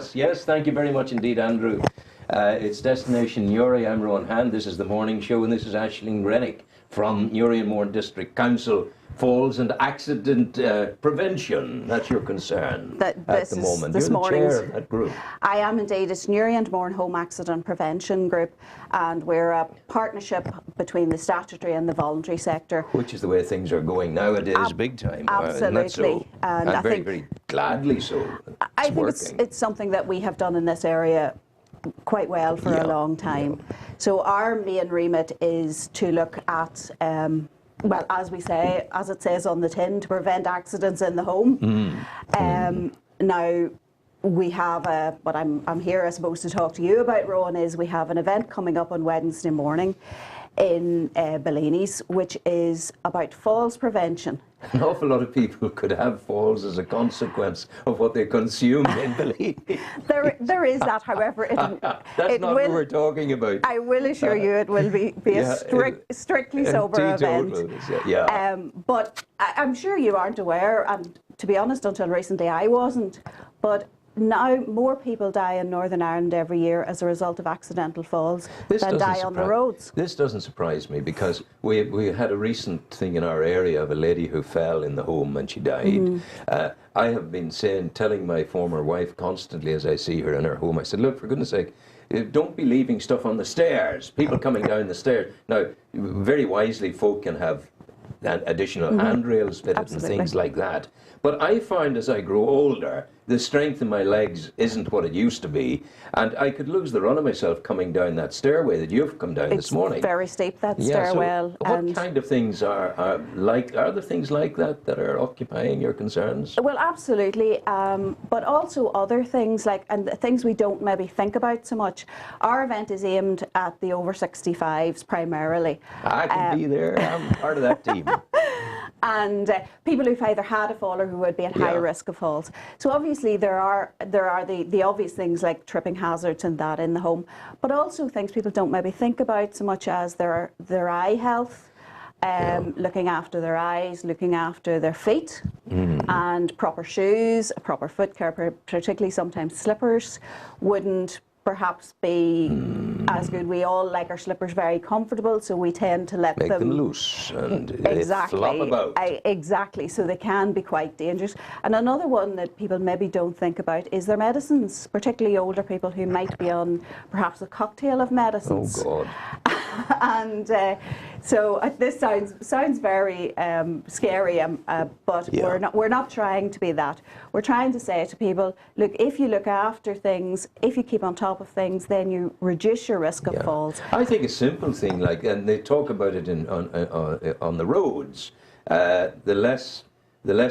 us. Yes, thank you very much indeed, Andrew. It's Destination Newry. I'm Rowan Hand. This is the morning show, and this is Aisling Rennick from Newry and Mourne District Council. Falls and accident prevention. That's your concern at the moment. You're the chair of that group. I am indeed. It's Newry and Mourne Home Accident Prevention Group, and we're a partnership between the statutory and the voluntary sector. Which is the way things are going nowadays, big time. Absolutely. So? And very gladly so. I think it's something that we have done in this area quite well for a long time. So our main remit is to look at well, as it says on the tin, to prevent accidents in the home. Now, we have what I'm here, I suppose, to talk to you about, Rowan, is we have an event coming up on Wednesday morning in Bellini's, which is about falls prevention. An awful lot of people could have falls as a consequence of what they consume in Bellini. There is that, however. That's not what we're talking about. I will assure you it will be a strictly sober event. But I'm sure you aren't aware, and to be honest, until recently I wasn't, but now more people die in Northern Ireland every year as a result of accidental falls than die on the roads. This doesn't surprise me, because we had a recent thing in our area of a lady who fell in the home and she died. I have been telling my former wife constantly as I see her in her home, I said, look, for goodness sake, don't be leaving stuff on the stairs, people coming down the stairs. Now, very wisely, folk can have additional handrails fitted and things like that. But I find as I grow older, the strength in my legs isn't what it used to be, and I could lose the run of myself coming down that stairway that you've come down this morning. It's very steep, that stairwell. So what kind of things are there things like that are occupying your concerns? Well, absolutely, but also other things and things we don't maybe think about so much. Our event is aimed at the over 65s primarily. I can be there. I'm part of that team. And people who've either had a fall or who would be at high risk of falls. So obviously there are the obvious things like tripping hazards and that in the home, but also things people don't maybe think about so much as their eye health, looking after their eyes, looking after their feet, and proper shoes, proper foot care, particularly sometimes slippers wouldn't perhaps be as good. We all like our slippers very comfortable, so we tend to make them loose and they flop about. Exactly, so they can be quite dangerous. And another one that people maybe don't think about is their medicines, particularly older people who might be on perhaps a cocktail of medicines. Oh God. And so this sounds very scary, but we're not trying to be that. We're trying to say to people, look, if you look after things, if you keep on top of things, then you reduce your risk of falls. I think a simple thing, and they talk about it on the roads, the less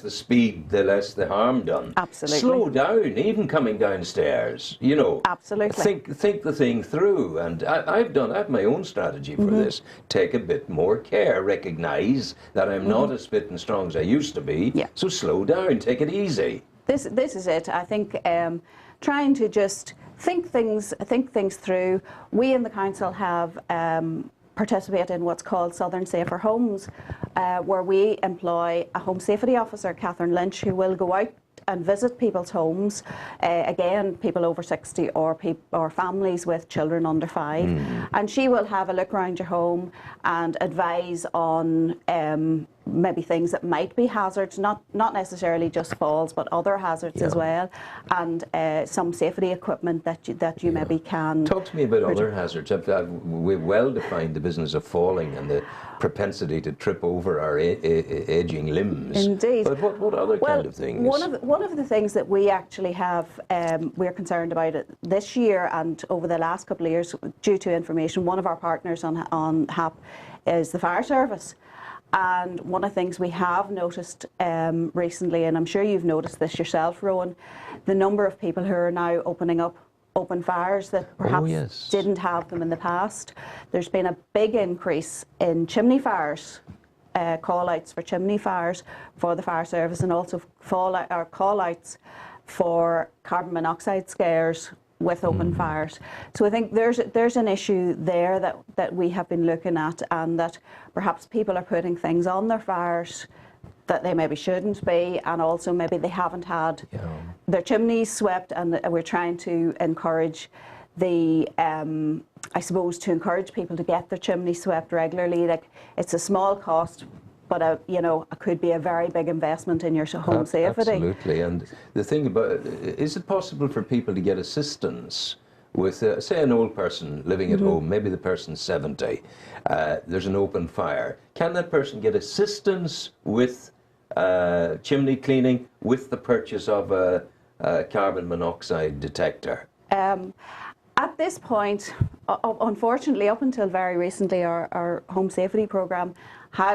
the speed, the less the harm done. Absolutely. Slow down, even coming downstairs, you know. Absolutely. Think the thing through, and I have my own strategy for this. Take a bit more care, recognise that I'm not as fit and strong as I used to be, so slow down, take it easy. This is it. I think trying to just think things through. We in the council have participate in what's called Southern Safer Homes, where we employ a home safety officer, Catherine Lynch, who will go out and visit people's homes, again, people over 60 or families with children under 5, and she will have a look around your home and advise on maybe things that might be hazards, not necessarily just falls, but other hazards as well, and some safety equipment that you maybe can. Talk to me about other hazards. We've well defined the business of falling and the propensity to trip over our aging limbs. Indeed. But what other kind of things? One of the things that we actually have, we're concerned about it this year and over the last couple of years, due to information, one of our partners on HAP is the fire service. And one of the things we have noticed recently, and I'm sure you've noticed this yourself, Rowan, the number of people who are now opening up open fires that perhaps didn't have them in the past. There's been a big increase in chimney fires, call-outs for chimney fires for the fire service, and also call-outs for carbon monoxide scares with open fires. So I think there's an issue there that we have been looking at, and that perhaps people are putting things on their fires that they maybe shouldn't be, and also maybe they haven't had their chimneys swept, and we're trying to encourage the, I suppose, to encourage people to get their chimneys swept regularly. Like, it's a small cost, but you know, it could be a very big investment in your home safety. Absolutely. And the thing about, is it possible for people to get assistance with, say, an old person living at home, maybe the person's 70, there's an open fire. Can that person get assistance with chimney cleaning with the purchase of a carbon monoxide detector? At this point, unfortunately, up until very recently, our home safety programme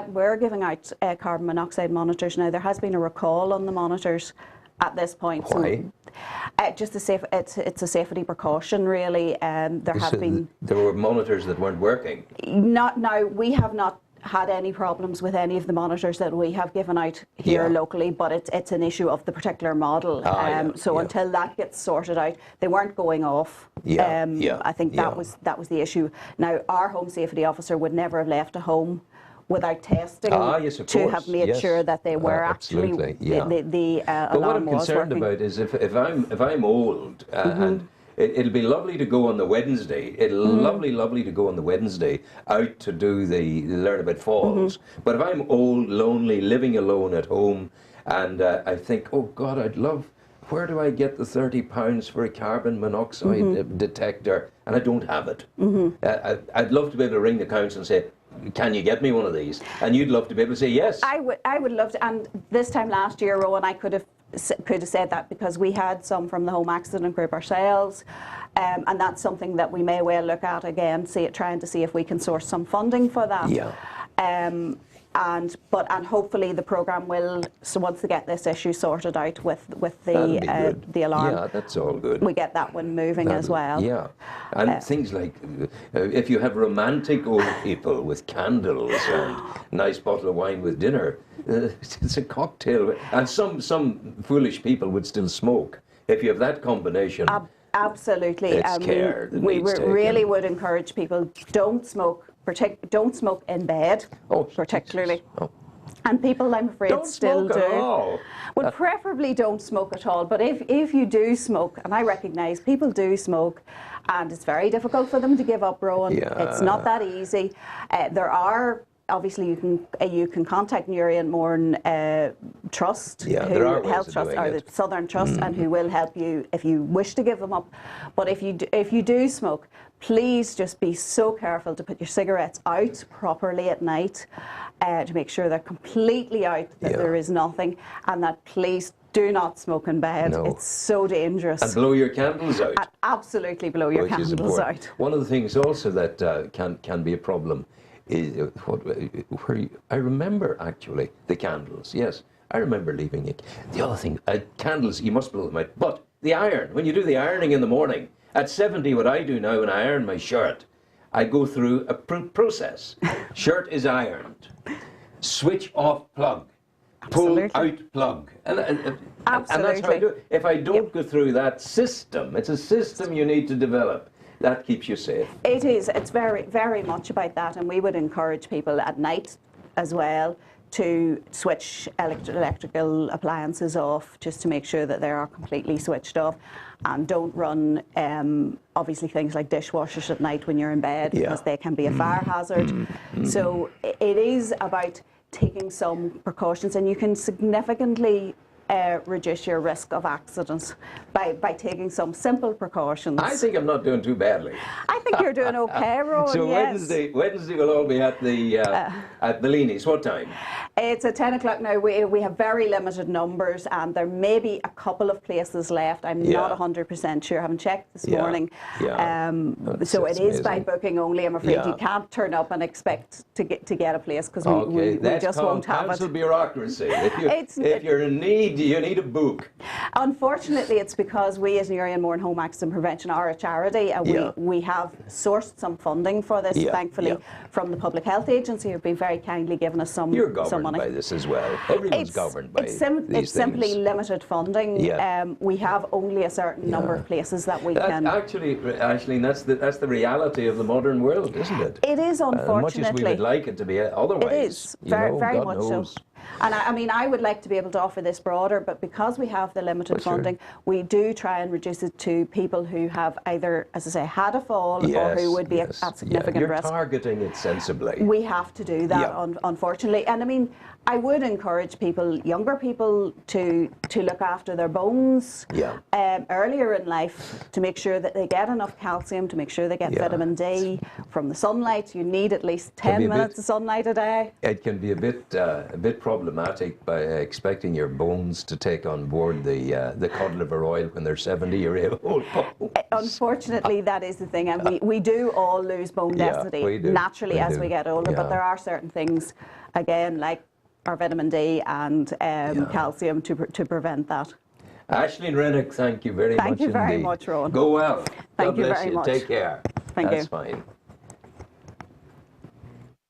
we're giving out carbon monoxide monitors. Now, there has been a recall on the monitors at this point. Why? Just it's a safety precaution, really. There were monitors that weren't working. We have not had any problems with any of the monitors that we have given out here locally, but it's an issue of the particular model. Until that gets sorted out, they weren't going off. I think that was the issue. Now, our home safety officer would never have left a home without testing to have made sure that they were actually the But what I'm concerned about is if I'm old and it'll be lovely to go on the Wednesday. Lovely to go on the Wednesday out to do the learn about falls. But if I'm old, lonely, living alone at home, and I think, oh God, where do I get the £30 for a carbon monoxide detector? And I don't have it. I'd love to be able to ring the council and say, can you get me one of these? And you'd love to be able to say yes. I would love to. And this time last year, Rowan, I could have said that because we had some from the home accident group ourselves, and that's something that we may well look at again, trying to see if we can source some funding for that. And hopefully the programme will, so once they get this issue sorted out with the alarm, that's all good. We get that one moving as well. And things like if you have romantic old people with candles and nice bottle of wine with dinner, it's a cocktail. And some foolish people would still smoke. If you have that combination, absolutely. It's care that we needs really taken. would encourage people, don't smoke. Don't smoke in bed, particularly. And people, I'm afraid, still do. Don't smoke at all. Well, preferably don't smoke at all. But if you do smoke, and I recognise people do smoke, and it's very difficult for them to give up, Rowan. It's not that easy. There are. Obviously, you can contact Newry and Mourne Trust, Health Trust, or the Southern Trust, and who will help you if you wish to give them up. But if you do smoke, please just be so careful to put your cigarettes out properly at night, to make sure they're completely out, that there is nothing, and that please do not smoke in bed. No. It's so dangerous. And blow your candles out. Absolutely blow your candles out. One of the things also that can be a problem is I remember actually the candles. Yes, I remember leaving it. The other thing, candles, you must blow them out. But the iron, when you do the ironing in the morning, at 70, what I do now when I iron my shirt, I go through a process. Shirt is ironed, switch off plug, pull out plug. And that's how I do it. If I don't go through that system, it's a system you need to develop. That keeps you safe. It is. It's very, very much about that, and we would encourage people at night as well to switch electrical appliances off, just to make sure that they are completely switched off, and don't run obviously things like dishwashers at night when you're in bed, because they can be a fire hazard. So it is about taking some precautions, and you can significantly reduce your risk of accidents by taking some simple precautions. I think I'm not doing too badly. I think you're doing okay, Rowan. So Wednesday we'll all be at the at Bellini's. What time? It's at 10 o'clock now. We have very limited numbers, and there may be a couple of places left. I'm not 100% sure. I haven't checked this morning. So it is by booking only. I'm afraid you can't turn up and expect to get a place, because we just won't have it. Council bureaucracy. If you're in need, you need a book. Unfortunately, it's because we as Newry and Mourne Home Accident Prevention are a charity, and we have sourced some funding for this, thankfully, from the Public Health Agency, who've been very kindly giving us some money. You're governed by this as well. Everyone's governed by these things. It's simply limited funding. We have only a certain number of places that we can... Actually, Aisling, that's the reality of the modern world, isn't it? It is, unfortunately. As much as we would like it to be otherwise. It is, very much so. And I mean, I would like to be able to offer this broader, but because we have the limited funding, we do try and reduce it to people who have either, as I say, had a fall or who would be at significant risk. You're targeting it sensibly. We have to do that, unfortunately. And I mean, I would encourage people, younger people, to look after their bones earlier in life, to make sure that they get enough calcium, to make sure they get vitamin D from the sunlight. You need at least 10 minutes of sunlight a day. It can be a bit problematic by expecting your bones to take on board the cod liver oil when they're 70-year-old bones. Unfortunately, that is the thing, and we do all lose bone density naturally as we get older, but there are certain things, again, like our vitamin D and calcium to prevent that. Aisling Rennick, thank you very much indeed. Thank you very much, Rowan. Go well. Thank you God bless very you. much. Take care. Thank you. That's fine.